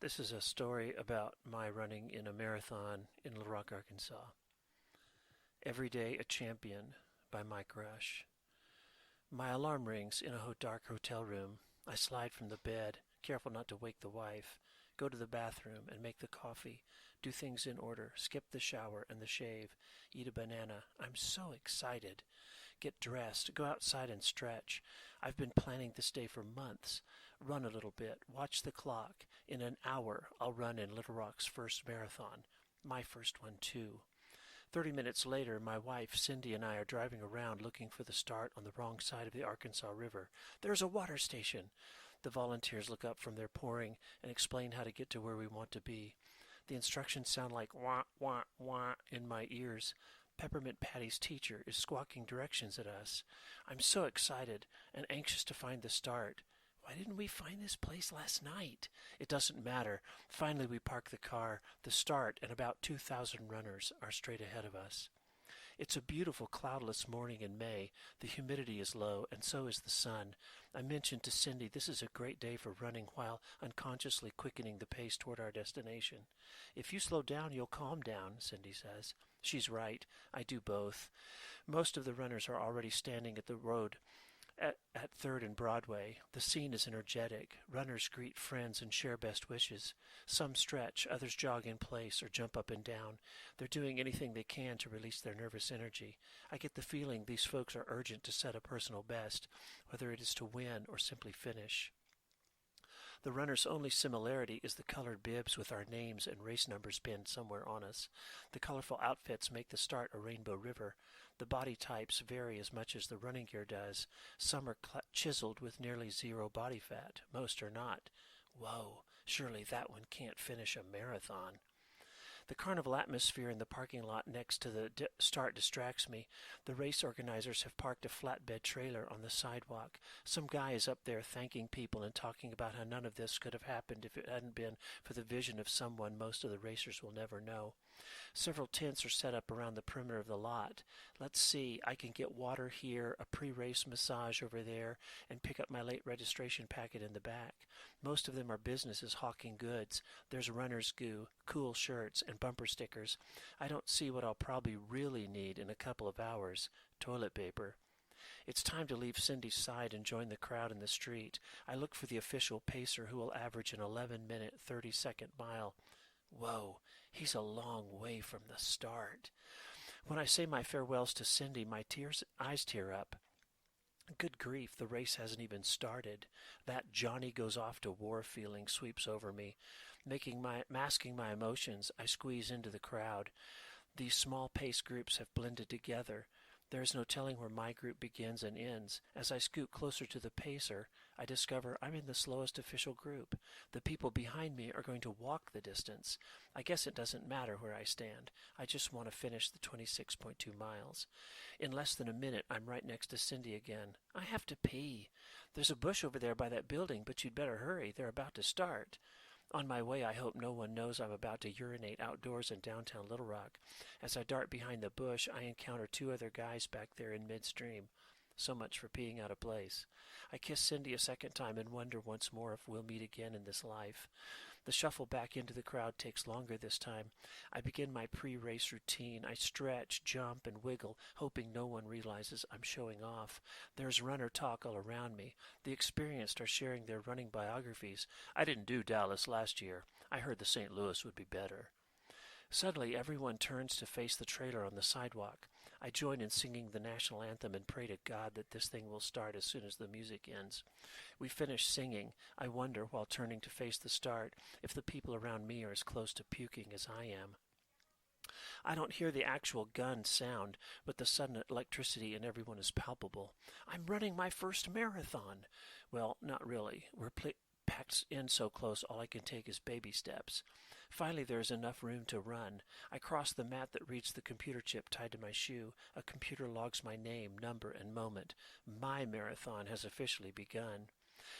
This is a story about my running in a marathon in Little Rock, Arkansas. Every Day a Champion by Mike Rush. My alarm rings in a dark hotel room. I slide from the bed, careful not to wake the wife, go to the bathroom and make the coffee, do things in order, skip the shower and the shave, eat a banana. I'm so excited. Get dressed, go outside and stretch. I've been planning this day for months. Run a little bit, watch the clock. In an hour, I'll run in Little Rock's first marathon. My first one, too. 30 minutes later, my wife, Cindy, and I are driving around looking for the start on the wrong side of the Arkansas River. There's a water station. The volunteers look up from their pouring and explain how to get to where we want to be. The instructions sound like wah, wah, wah in my ears. Peppermint Patty's teacher is squawking directions at us. I'm so excited and anxious to find the start. Why didn't we find this place last night? It doesn't matter. Finally we park the car. The start and about 2,000 runners are straight ahead of us. It's a beautiful cloudless morning in May. The humidity is low, and so is the sun. I mentioned to Cindy this is a great day for running while unconsciously quickening the pace toward our destination. If you slow down, you'll calm down, Cindy says. She's right. I do both. Most of the runners are already standing at the road at 3rd and Broadway. The scene is energetic. Runners greet friends and share best wishes. Some stretch, others jog in place or jump up and down. They're doing anything they can to release their nervous energy. I get the feeling these folks are urgent to set a personal best, whether it is to win or simply finish. The runner's only similarity is the colored bibs with our names and race numbers pinned somewhere on us. The colorful outfits make the start a rainbow river. The body types vary as much as the running gear does. Some are chiseled with nearly zero body fat. Most are not. Whoa, surely that one can't finish a marathon. The carnival atmosphere in the parking lot next to the start distracts me. The race organizers have parked a flatbed trailer on the sidewalk. Some guy is up there thanking people and talking about how none of this could have happened if it hadn't been for the vision of someone most of the racers will never know. Several tents are set up around the perimeter of the lot. Let's see, I can get water here, a pre-race massage over there, and pick up my late registration packet in the back. Most of them are businesses hawking goods. There's runner's goo, cool shirts, and bumper stickers. I don't see what I'll probably really need in a couple of hours. Toilet paper. It's time to leave Cindy's side and join the crowd in the street. I look for the official pacer who will average an 11-minute, 30-second mile. Whoa, he's a long way from the start. When I say my farewells to Cindy, my eyes tear up. Good grief, the race hasn't even started. That Johnny goes off to war feeling sweeps over me. Masking my emotions, I squeeze into the crowd. These small pace groups have blended together. There is no telling where my group begins and ends. As I scoot closer to the pacer, I discover I'm in the slowest official group. The people behind me are going to walk the distance. I guess it doesn't matter where I stand. I just want to finish the 26.2 miles. In less than a minute, I'm right next to Cindy again. I have to pee. There's a bush over there by that building, but you'd better hurry. They're about to start. On my way, I hope no one knows I'm about to urinate outdoors in downtown Little Rock. As I dart behind the bush, I encounter two other guys back there in midstream. So much for peeing out of place. I kiss Cindy a second time and wonder once more if we'll meet again in this life. The shuffle back into the crowd takes longer this time. I begin my pre-race routine. I stretch, jump, and wiggle, hoping no one realizes I'm showing off. There's runner talk all around me. The experienced are sharing their running biographies. I didn't do Dallas last year. I heard the St. Louis would be better. Suddenly, everyone turns to face the trailer on the sidewalk. I join in singing the national anthem and pray to God that this thing will start as soon as the music ends. We finish singing. I wonder, while turning to face the start, if the people around me are as close to puking as I am. I don't hear the actual gun sound, but the sudden electricity in everyone is palpable. I'm running my first marathon. Well, not really. We're packed in so close all I can take is baby steps. Finally, there is enough room to run. I cross the mat that reads the computer chip tied to my shoe. A computer logs my name, number, and moment. My marathon has officially begun.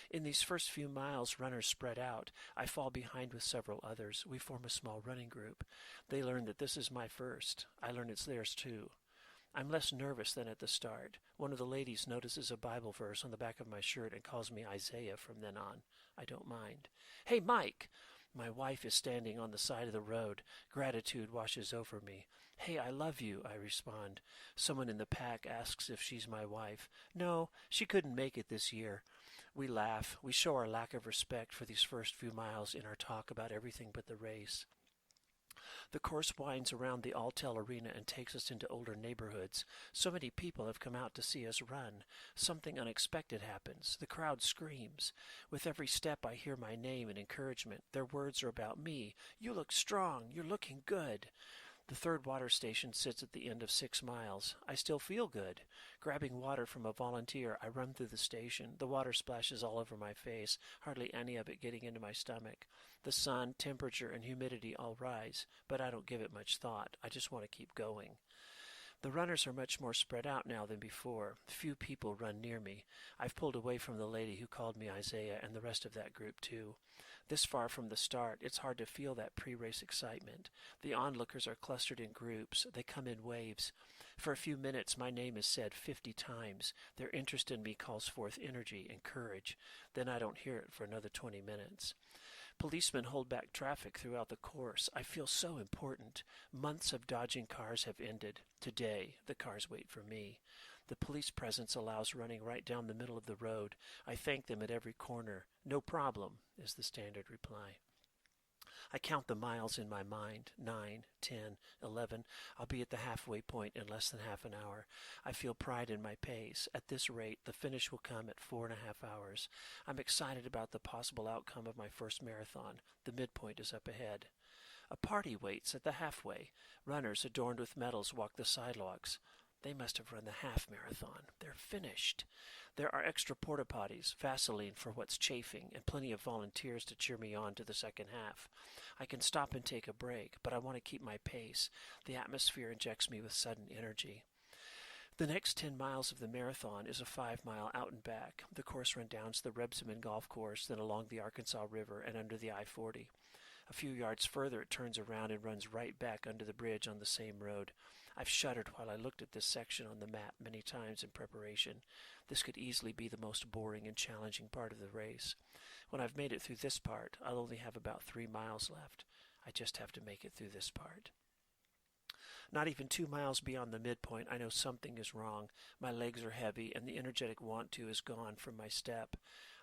In these first few miles, runners spread out. I fall behind with several others. We form a small running group. They learn that this is my first. I learn it's theirs too. I'm less nervous than at the start. One of the ladies notices a Bible verse on the back of my shirt and calls me Isaiah from then on. I don't mind. Hey, Mike! My wife is standing on the side of the road. Gratitude washes over me. "Hey, I love you," I respond. Someone in the pack asks if she's my wife. "No, she couldn't make it this year." We laugh. We show our lack of respect for these first few miles in our talk about everything but the race. The course winds around the Alltel Arena and takes us into older neighborhoods. So many people have come out to see us run. Something unexpected happens. The crowd screams. With every step I hear my name and encouragement. Their words are about me. "You look strong. You're looking good." The third water station sits at the end of 6 miles. I still feel good. Grabbing water from a volunteer, I run through the station. The water splashes all over my face, hardly any of it getting into my stomach. The sun, temperature, and humidity all rise, but I don't give it much thought. I just want to keep going. The runners are much more spread out now than before. Few people run near me. I've pulled away from the lady who called me Isaiah and the rest of that group too. This far from the start, it's hard to feel that pre-race excitement. The onlookers are clustered in groups. They come in waves. For a few minutes, my name is said 50 times. Their interest in me calls forth energy and courage. Then I don't hear it for another 20 minutes. Policemen hold back traffic throughout the course. I feel so important. Months of dodging cars have ended. Today, the cars wait for me. The police presence allows running right down the middle of the road. I thank them at every corner. "No problem," is the standard reply. I count the miles in my mind. 9, 10, 11. I'll be at the halfway point in less than half an hour. I feel pride in my pace. At this rate, the finish will come at 4.5 hours. I'm excited about the possible outcome of my first marathon. The midpoint is up ahead. A party waits at the halfway. Runners adorned with medals walk the sidewalks. They must have run the half marathon. They're finished. There are extra porta potties, Vaseline for what's chafing, and plenty of volunteers to cheer me on to the second half. I can stop and take a break, but I want to keep my pace. The atmosphere injects me with sudden energy. The next 10 miles of the marathon is a 5-mile out and back. The course runs down to the Rebsamen Golf Course, then along the Arkansas River and under the I-40. A few yards further, it turns around and runs right back under the bridge on the same road. I've shuddered while I looked at this section on the map many times in preparation. This could easily be the most boring and challenging part of the race. When I've made it through this part, I'll only have about 3 miles left. I just have to make it through this part. Not even 2 miles beyond the midpoint, I know something is wrong. My legs are heavy, and the energetic want-to is gone from my step.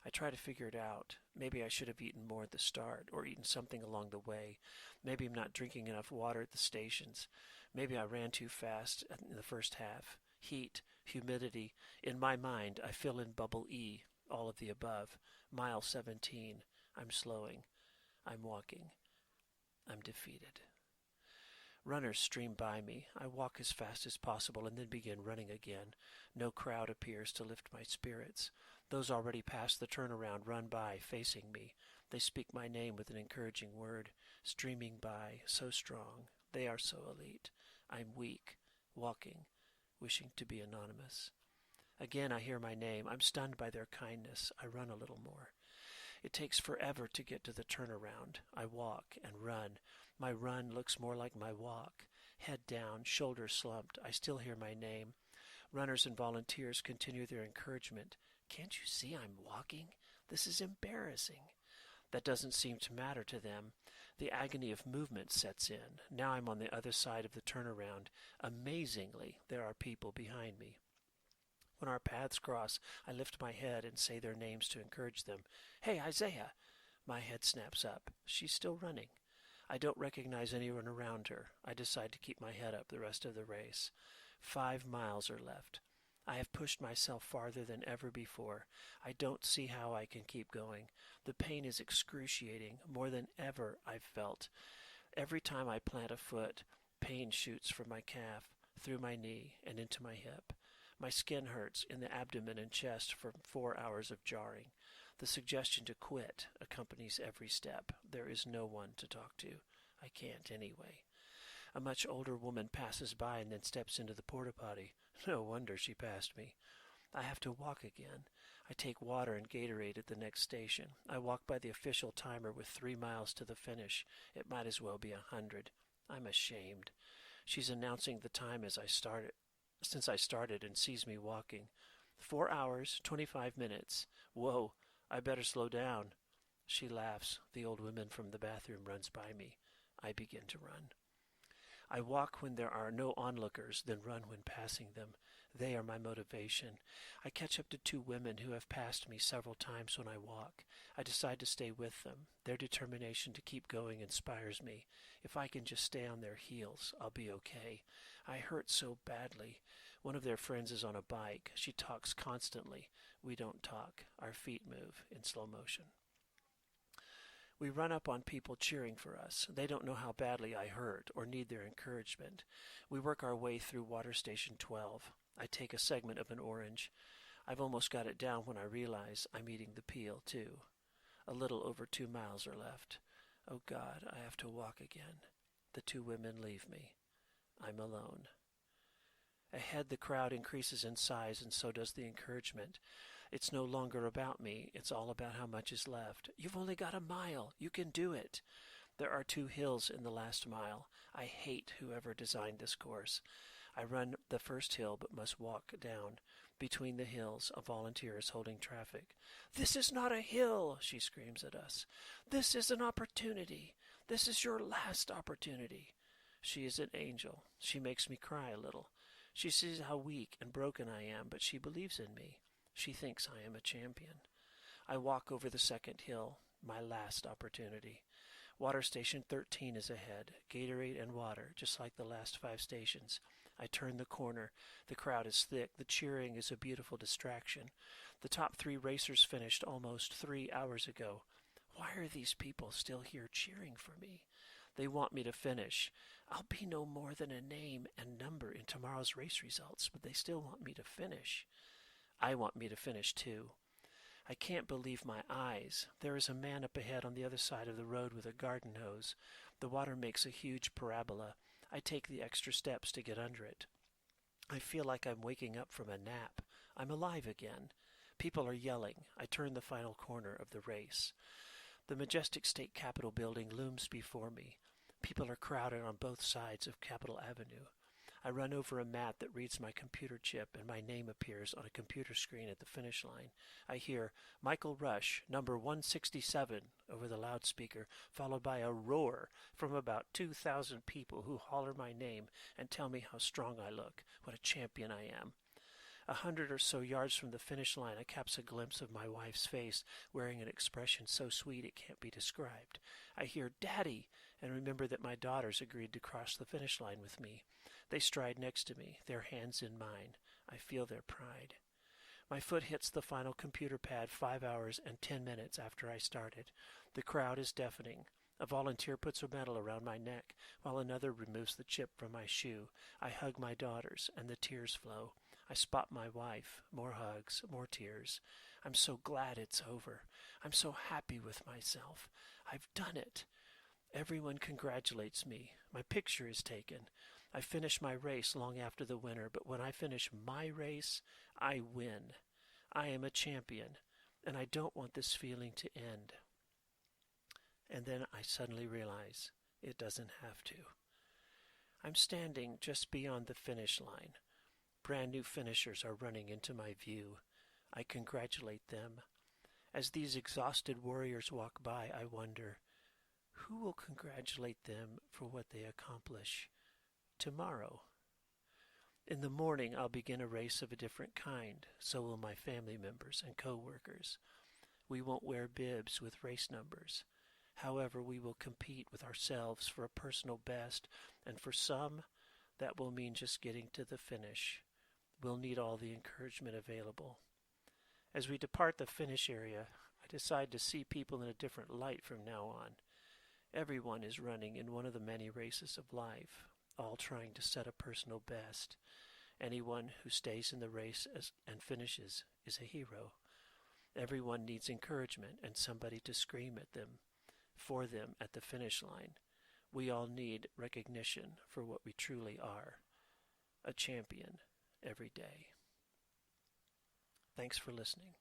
I try to figure it out. Maybe I should have eaten more at the start, or eaten something along the way. Maybe I'm not drinking enough water at the stations. Maybe I ran too fast in the first half. Heat, humidity. In my mind, I fill in bubble E, all of the above. Mile 17. I'm slowing. I'm walking. I'm defeated. Runners stream by me. I walk as fast as possible and then begin running again. No crowd appears to lift my spirits. Those already past the turnaround run by, facing me. They speak my name with an encouraging word. Streaming by, so strong. They are so elite. I'm weak, walking, wishing to be anonymous. Again I hear my name. I'm stunned by their kindness. I run a little more. It takes forever to get to the turnaround. I walk and run. My run looks more like my walk. Head down, shoulders slumped. I still hear my name. Runners and volunteers continue their encouragement. "Can't you see I'm walking? This is embarrassing." That doesn't seem to matter to them. The agony of movement sets in. Now I'm on the other side of the turnaround. Amazingly, there are people behind me. When our paths cross, I lift my head and say their names to encourage them. "Hey, Isaiah!" My head snaps up. She's still running. I don't recognize anyone around her. I decide to keep my head up the rest of the race. 5 miles are left. I have pushed myself farther than ever before. I don't see how I can keep going. The pain is excruciating, more than ever I've felt. Every time I plant a foot, pain shoots from my calf, through my knee, and into my hip. My skin hurts in the abdomen and chest from 4 hours of jarring. The suggestion to quit accompanies every step. There is no one to talk to. I can't anyway. A much older woman passes by and then steps into the porta potty. No wonder she passed me. I have to walk again. I take water and Gatorade at the next station. I walk by the official timer with 3 miles to the finish. It might as well be 100. I'm ashamed. She's announcing the time since I started and sees me walking. 4 hours, 25 minutes. Whoa, I better slow down. She laughs. The old woman from the bathroom runs by me. I begin to run. I walk when there are no onlookers, then run when passing them. They are my motivation. I catch up to two women who have passed me several times when I walk. I decide to stay with them. Their determination to keep going inspires me. If I can just stay on their heels, I'll be okay. I hurt so badly. One of their friends is on a bike. She talks constantly. We don't talk. Our feet move in slow motion. We run up on people cheering for us. They don't know how badly I hurt or need their encouragement. We work our way through Water Station 12. I take a segment of an orange. I've almost got it down when I realize I'm eating the peel, too. A little over 2 miles are left. Oh God, I have to walk again. The two women leave me. I'm alone. Ahead, the crowd increases in size, and so does the encouragement. It's no longer about me. It's all about how much is left. You've only got a mile. You can do it. There are 2 hills in the last mile. I hate whoever designed this course. I run the first hill but must walk down. Between the hills, a volunteer is holding traffic. "This is not a hill," she screams at us. "This is an opportunity. This is your last opportunity." She is an angel. She makes me cry a little. She sees how weak and broken I am, but she believes in me. She thinks I am a champion. I walk over the second hill, my last opportunity. Water Station 13 is ahead, Gatorade and water, just like the last 5 stations. I turn the corner. The crowd is thick. The cheering is a beautiful distraction. The top 3 racers finished almost 3 hours ago. Why are these people still here cheering for me? They want me to finish. I'll be no more than a name and number in tomorrow's race results, but they still want me to finish. I want me to finish too. I can't believe my eyes. There is a man up ahead on the other side of the road with a garden hose. The water makes a huge parabola. I take the extra steps to get under it. I feel like I'm waking up from a nap. I'm alive again. People are yelling. I turn the final corner of the race. The majestic state capitol building looms before me. People are crowded on both sides of Capitol Avenue. I run over a mat that reads my computer chip, and my name appears on a computer screen at the finish line. I hear Michael Rush, number 167, over the loudspeaker, followed by a roar from about 2,000 people who holler my name and tell me how strong I look, what a champion I am. 100 or so yards from the finish line, I catch a glimpse of my wife's face, wearing an expression so sweet it can't be described. I hear "Daddy," and remember that my daughters agreed to cross the finish line with me. They stride next to me, their hands in mine. I feel their pride. My foot hits the final computer pad 5 hours and 10 minutes after I started. The crowd is deafening. A volunteer puts a medal around my neck, while another removes the chip from my shoe. I hug my daughters, and the tears flow. I spot my wife. More hugs, more tears. I'm so glad it's over. I'm so happy with myself. I've done it. Everyone congratulates me. My picture is taken. I finish my race long after the winner, but when I finish my race, I win. I am a champion, and I don't want this feeling to end. And then I suddenly realize it doesn't have to. I'm standing just beyond the finish line. Brand new finishers are running into my view. I congratulate them. As these exhausted warriors walk by, I wonder, who will congratulate them for what they accomplish tomorrow? In the morning, I'll begin a race of a different kind. So will my family members and co-workers. We won't wear bibs with race numbers. However, we will compete with ourselves for a personal best, and for some, that will mean just getting to the finish. We'll need all the encouragement available. As we depart the finish area, I decide to see people in a different light from now on. Everyone is running in one of the many races of life, all trying to set a personal best. Anyone who stays in the race and finishes is a hero. Everyone needs encouragement and somebody to scream at them, for them at the finish line. We all need recognition for what we truly are, a champion every day. Thanks for listening.